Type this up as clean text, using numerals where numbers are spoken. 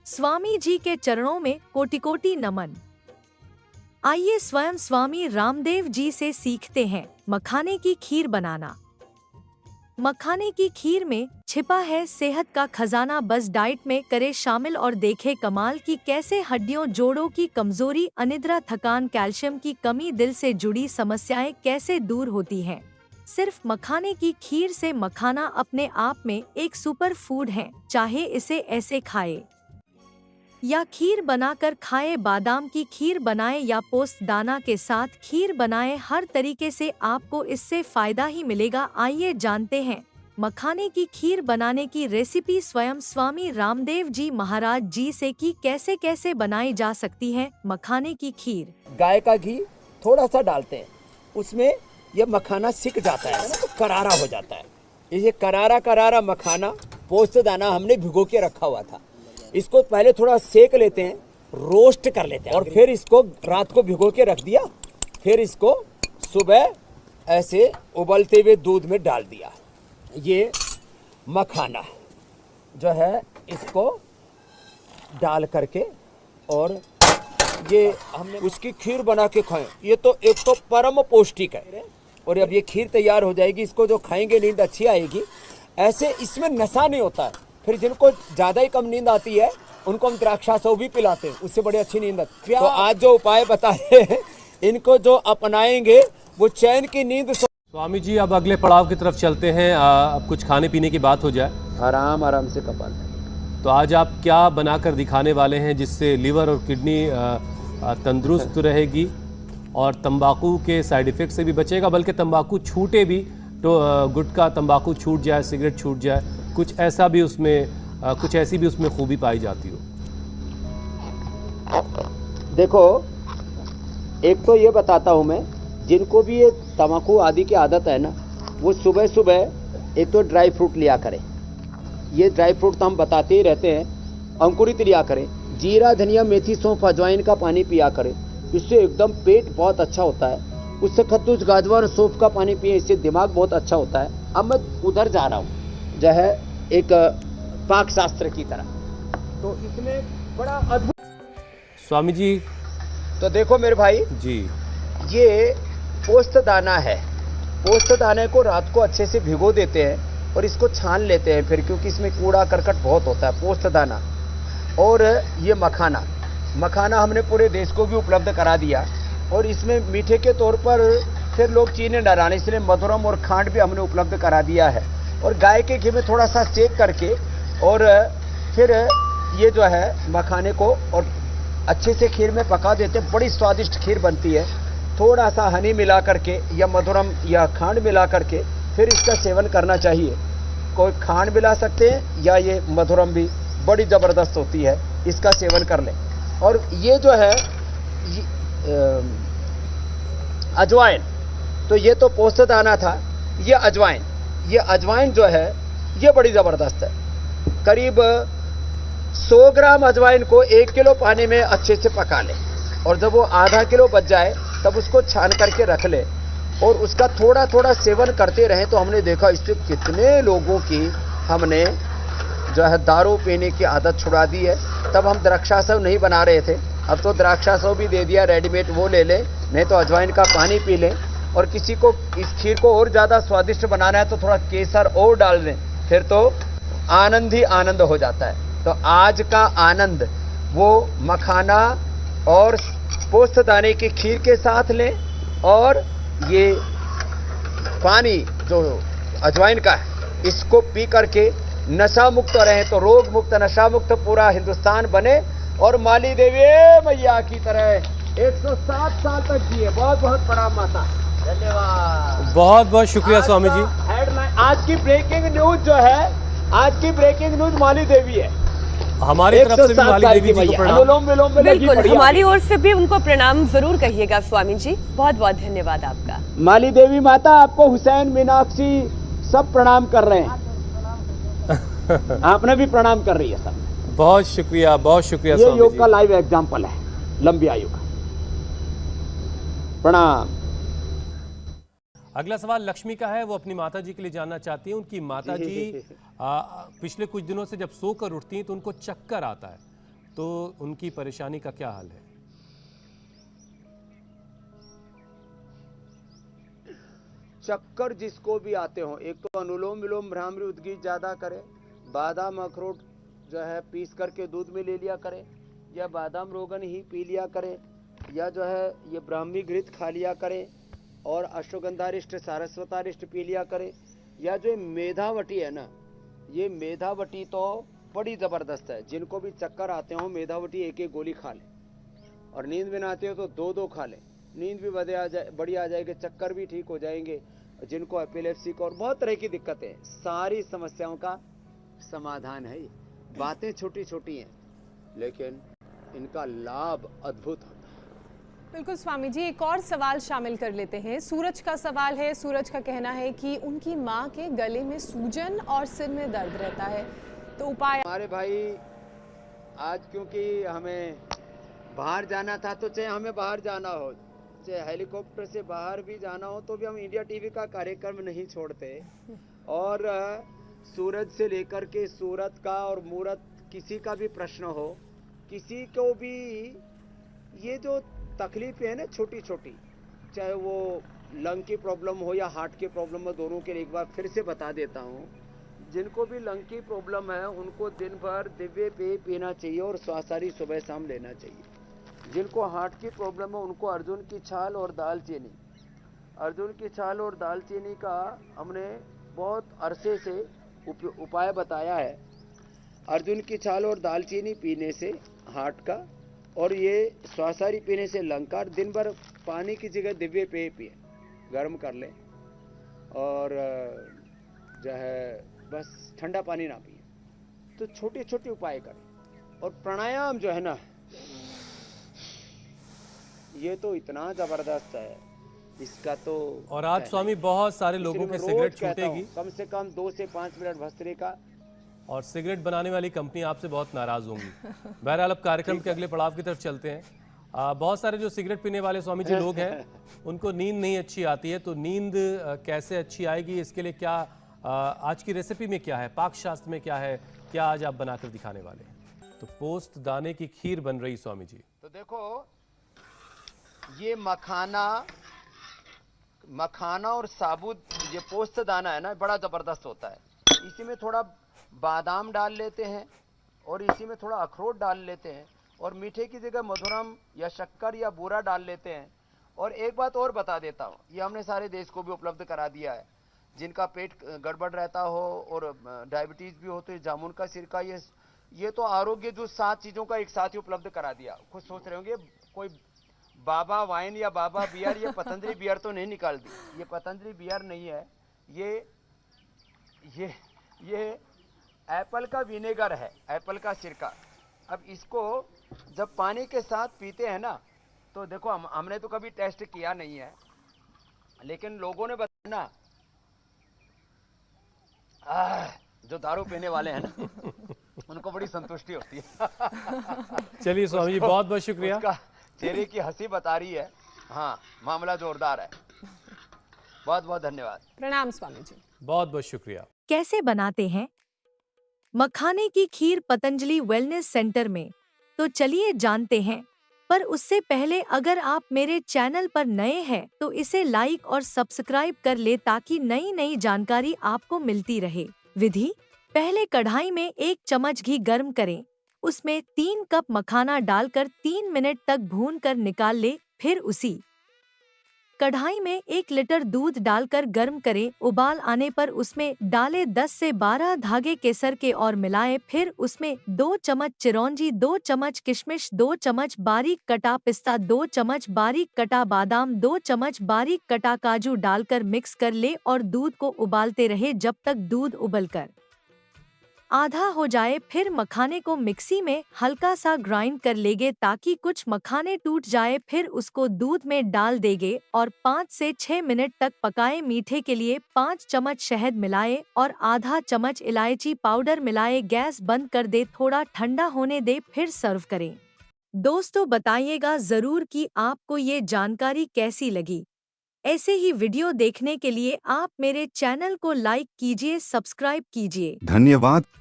स्वामी जी के चरणों में कोटि कोटि नमन। आइए स्वयं स्वामी रामदेव जी से सीखते हैं मखाने की खीर बनाना। मखाने की खीर में छिपा है सेहत का खजाना, बस डाइट में करे शामिल और देखे कमाल की कैसे हड्डियों जोड़ों की कमजोरी, अनिद्रा, थकान, कैल्शियम की कमी, दिल से जुड़ी समस्याएं कैसे दूर होती हैं। सिर्फ मखाने की खीर से। मखाना अपने आप में एक सुपर फूड है, चाहे इसे ऐसे खाए या खीर बनाकर खाए, बादाम की खीर बनाए या पोस्त दाना के साथ खीर बनाए, हर तरीके से आपको इससे फायदा ही मिलेगा। आइए जानते हैं मखाने की खीर बनाने की रेसिपी स्वयं स्वामी रामदेव जी महाराज जी से कि कैसे कैसे बनाई जा सकती है मखाने की खीर। गाय का घी थोड़ा सा डालते हैं, उसमें यह मखाना सिक जाता है ना, तो करारा हो जाता है। ये करारा करारा मखाना पोस्त दाना हमने भिगो के रखा हुआ था, इसको पहले थोड़ा सेक लेते हैं, रोस्ट कर लेते हैं और फिर इसको रात को भिगो के रख दिया। फिर इसको सुबह ऐसे उबलते हुए दूध में डाल दिया। ये मखाना जो है इसको डाल करके और ये हमने उसकी खीर बना के खाएं। ये तो एक तो परम पौष्टिक है और अब ये खीर तैयार हो जाएगी, इसको जो खाएंगे नींद अच्छी आएगी। ऐसे इसमें नशा नहीं होता है। फिर जिनको ज़्यादा ही कम नींद आती है उनको हम द्राक्षासव भी पिलाते हैं, उससे बड़ी अच्छी नींद आती है। तो आज जो उपाय बताए हैं इनको जो अपनाएंगे वो चैन की नींद। स्वामी जी अब अगले पड़ाव की तरफ चलते हैं। अब कुछ खाने पीने की बात हो जाए। आराम आराम से कपाल। तो आज आप क्या बनाकर दिखाने वाले हैं जिससे लिवर और किडनी तंदुरुस्त रहेगी और तंबाकू के साइड इफ़ेक्ट से भी बचेगा, बल्कि तंबाकू छूटे भी तो गुटखा तंबाकू छूट जाए, सिगरेट छूट जाए, कुछ ऐसा भी उसमें कुछ ऐसी भी उसमें खूबी पाई जाती हो। देखो, एक तो ये बताता हूँ मैं, जिनको भी ये तंबाकू आदि की आदत है ना, वो सुबह सुबह एक तो ड्राई फ्रूट लिया करें। ये ड्राई फ्रूट तो हम बताते ही रहते हैं, अंकुरित लिया करें। जीरा, धनिया, मेथी, सौंफ, अजवाइन का पानी पिया करें, इससे एकदम पेट बहुत अच्छा होता है। उससे खद्दूस, गाजर, सौंफ का पानी पिए, इससे दिमाग बहुत अच्छा होता है। अब मैं उधर जा रहा हूँ जो है एक पाक शास्त्र की तरह, तो इसमें बड़ा अद्भुत। स्वामी जी तो देखो मेरे भाई जी, ये पोस्त दाना है। पोस्त दाने को रात को अच्छे से भिगो देते हैं और इसको छान लेते हैं फिर, क्योंकि इसमें कूड़ा करकट बहुत होता है। पोस्त दाना और ये मखाना हमने पूरे देश को भी उपलब्ध करा दिया। और इसमें मीठे के तौर पर फिर लोग चीनी डालाने, इसलिए मधुरम और खांड भी हमने उपलब्ध करा दिया है। और गाय के घी में थोड़ा सा सेक करके और फिर ये जो है मखाने को और अच्छे से खीर में पका देते, बड़ी स्वादिष्ट खीर बनती है। थोड़ा सा हनी मिला करके या मधुरम या खांड मिला करके फिर इसका सेवन करना चाहिए। कोई खांड मिला सकते हैं या ये मधुरम भी बड़ी ज़बरदस्त होती है, इसका सेवन कर लें। और ये जो है अजवाइन, तो ये तो पोस्त दाना था, ये अजवाइन जो है ये बड़ी ज़बरदस्त है। करीब 100 ग्राम अजवाइन को 1 किलो पानी में अच्छे से पका लें और जब वो आधा किलो बच जाए तब उसको छान करके रख लें और उसका थोड़ा थोड़ा सेवन करते रहें। तो हमने देखा इससे कितने लोगों की हमने जो है दारू पीने की आदत छुड़ा दी है। तब हम द्राक्षासव नहीं बना रहे थे, अब तो द्राक्षासव भी दे दिया रेडीमेड, वो ले लें, नहीं तो अजवाइन का पानी पी लें। और किसी को इस खीर को और ज़्यादा स्वादिष्ट बनाना है तो थोड़ा केसर और डाल दें, फिर तो आनंद ही आनंद हो जाता है। तो आज का आनंद वो मखाना और पोस्त दाने की खीर के साथ लें और ये पानी जो अजवाइन का है इसको पी करके नशा मुक्त रहें। तो रोग मुक्त, नशा मुक्त पूरा हिंदुस्तान बने और माली देवी मैया की तरह 107 साल तक जिए। बहुत बहुत प्रणाम माता, धन्यवाद। बहुत बहुत शुक्रिया स्वामी जी। हेडलाइन आज की ब्रेकिंग न्यूज जो है, आज की ब्रेकिंग न्यूज माली देवी है। हमारी तरफ से भी माली देवी जी को प्रणाम। अनुलोम विलोम में लगी बिल्कुल, पड़ी है। हमारी ओर से भी उनको प्रणाम जरूर कहिएगा स्वामी जी। बहुत बहुत धन्यवाद आपका। माली देवी माता आपको हुसैन, मीनाक्षी सब प्रणाम कर रहे हैं। आपने भी प्रणाम कर रही है सब। बहुत शुक्रिया ये स्वामी योग जी। का लाइव एग्जाम्पल है, लंबी आयु का। प्रणाम। अगला सवाल लक्ष्मी का है। वो अपनी माता जी के लिए जानना चाहती हैं। उनकी माता जी पिछले कुछ दिनों से जब सोकर उठती हैं तो उनको चक्कर आता है। तो उनकी परेशानी का क्या हाल है? चक्कर जिसको भी आते हो, एक तो अनुलोम विलोम भ्रामरी उद्गीत ज्यादा करे, बादाम अखरोट जो है पीस करके दूध में ले लिया करे, या बादाम रोगन ही पी लिया करे, या जो है ये ब्राह्मी घृत खा लिया करे, और अश्वगंधारिष्ट सारस्वतारिष्ट पी लिया करे, या जो मेधावटी है ना, ये मेधावटी तो बड़ी जबरदस्त है। जिनको भी चक्कर आते हो मेधावटी एक एक गोली खा ले, और नींद में ना आते हो तो दो दो खा ले, नींद भी बड़ी आ जाएगी, चक्कर भी ठीक हो जाएंगे। जिनको एपिलेप्सी का और बहुत तरह की दिक्कतें हैं, सारी समस्याओं का समाधान है। ये बातें छोटी छोटी हैं लेकिन इनका लाभ अद्भुत होता है। बिल्कुल स्वामी जी, एक और सवाल शामिल कर लेते हैं। सूरज का सवाल है। सूरज का कहना है कि उनकी माँ के गले में सूजन और सिर में दर्द रहता है, तो उपाय। हमारे भाई आज क्योंकि हमें बाहर जाना था, तो चाहे हमें बाहर जाना हो, चाहे हेलीकॉप्टर से बाहर भी जाना हो, तो भी हम इंडिया टीवी का कार्यक्रम नहीं छोड़ते। और सूरज से लेकर के सूरत का और मूरत, किसी का भी प्रश्न हो, किसी को भी ये जो तकलीफें है ना छोटी छोटी, चाहे वो लंग की प्रॉब्लम हो या हार्ट की प्रॉब्लम हो, दोनों के लिए एक बार फिर से बता देता हूँ। जिनको भी लंग की प्रॉब्लम है उनको दिन भर दिव्य पेय पीना चाहिए और स्वासारी सुबह शाम लेना चाहिए। जिनको हार्ट की प्रॉब्लम है उनको अर्जुन की छाल और दालचीनी, अर्जुन की छाल और दालचीनी का हमने बहुत अरसे से उपाय बताया है। अर्जुन की छाल और दालचीनी पीने से हार्ट का, और ये स्वासारी पीने से लंग का। दिन भर पानी की जगह दिव्य पेय पिए, गर्म कर लें, और जो है बस ठंडा पानी ना पिए। तो छोटे छोटे उपाय करें। और प्राणायाम जो है ना, ये तो इतना जबरदस्त है, इसका तो। और आज स्वामी बहुत सारे लोगों के सिगरेट छूटेगी, कम से कम 2 से 5 मिनट भस्त्रिका। और सिगरेट बनाने वाली कंपनी आपसे बहुत नाराज होंगी। बहरहाल अब कार्यक्रम के अगले पड़ाव की तरफ चलते हैं। बहुत सारे जो सिगरेट पीने वाले स्वामी जी लोग हैं उनको नींद नहीं अच्छी आती है, तो नींद कैसे अच्छी आएगी, इसके लिए क्या आज की रेसिपी में क्या है, पाक शास्त्र में क्या है, क्या आज आप बनाकर दिखाने वाले हैं? तो पोस्त दाने की खीर बन रही स्वामी जी। तो देखो, ये मखाना और साबुत ये पोस्त दाना है ना, बड़ा जबरदस्त होता है। इसी में थोड़ा बादाम डाल लेते हैं, और इसी में थोड़ा अखरोट डाल लेते हैं, और मीठे की जगह मधुरम या शक्कर या बूरा डाल लेते हैं। और एक बात और बता देता हूँ, ये हमने सारे देश को भी उपलब्ध करा दिया है। जिनका पेट गड़बड़ रहता हो और डायबिटीज भी हो, तो जामुन का सिरका, ये तो आरोग्य जो 7 चीजों का एक साथ ही उपलब्ध करा दिया। खुद सोच रहे होंगे कोई बाबा वाइन या बाबा बियर, ये पतंजलि बियर तो नहीं निकाल दी। ये पतंजलि बियर नहीं है, ये एप्पल का विनेगर है, एप्पल का सिरका। अब इसको जब पानी के साथ पीते हैं ना, तो देखो हमने तो कभी टेस्ट किया नहीं है, लेकिन लोगों ने बताया ना, जो दारू पीने वाले हैं ना उनको बड़ी संतुष्टि होती है। चलिए स्वामी जी, बहुत बहुत शुक्रिया। उसका चेहरे की हंसी बता रही है, हाँ मामला जोरदार है। बहुत बहुत धन्यवाद। प्रणाम स्वामी जी। बहुत बहुत शुक्रिया। कैसे बनाते हैं मखाने की खीर पतंजलि वेलनेस सेंटर में? तो चलिए जानते हैं। पर उससे पहले अगर आप मेरे चैनल पर नए हैं तो इसे लाइक और सब्सक्राइब कर ले, ताकि नई नई जानकारी आपको मिलती रहे। विधि: पहले कढ़ाई में 1 चम्मच घी गर्म करें, उसमें 3 कप मखाना डालकर 3 मिनट तक भूनकर निकाल ले। फिर उसी कढ़ाई में 1 लीटर दूध डालकर गर्म करें। उबाल आने पर उसमें डालें 10 से 12 धागे केसर के और मिलाएं। फिर उसमें 2 चम्मच चिरौंजी, 2 चम्मच किशमिश, 2 चम्मच बारीक कटा पिस्ता, 2 चम्मच बारीक कटा बादाम, 2 चम्मच बारीक कटा काजू डालकर मिक्स कर ले और दूध को उबालते रहे जब तक दूध उबलकर आधा हो जाए। फिर मखाने को मिक्सी में हल्का सा ग्राइंड कर लेंगे ताकि कुछ मखाने टूट जाए। फिर उसको दूध में डाल देंगे और 5 से 6 मिनट तक पकाएं। मीठे के लिए 5 चम्मच शहद मिलाएं और आधा चम्मच इलायची पाउडर मिलाएं। गैस बंद कर दे, थोड़ा ठंडा होने दे, फिर सर्व करें। दोस्तों, बताइएगा जरूर कि आपको ये जानकारी कैसी लगी। ऐसे ही वीडियो देखने के लिए आप मेरे चैनल को लाइक कीजिए, सब्सक्राइब कीजिए। धन्यवाद।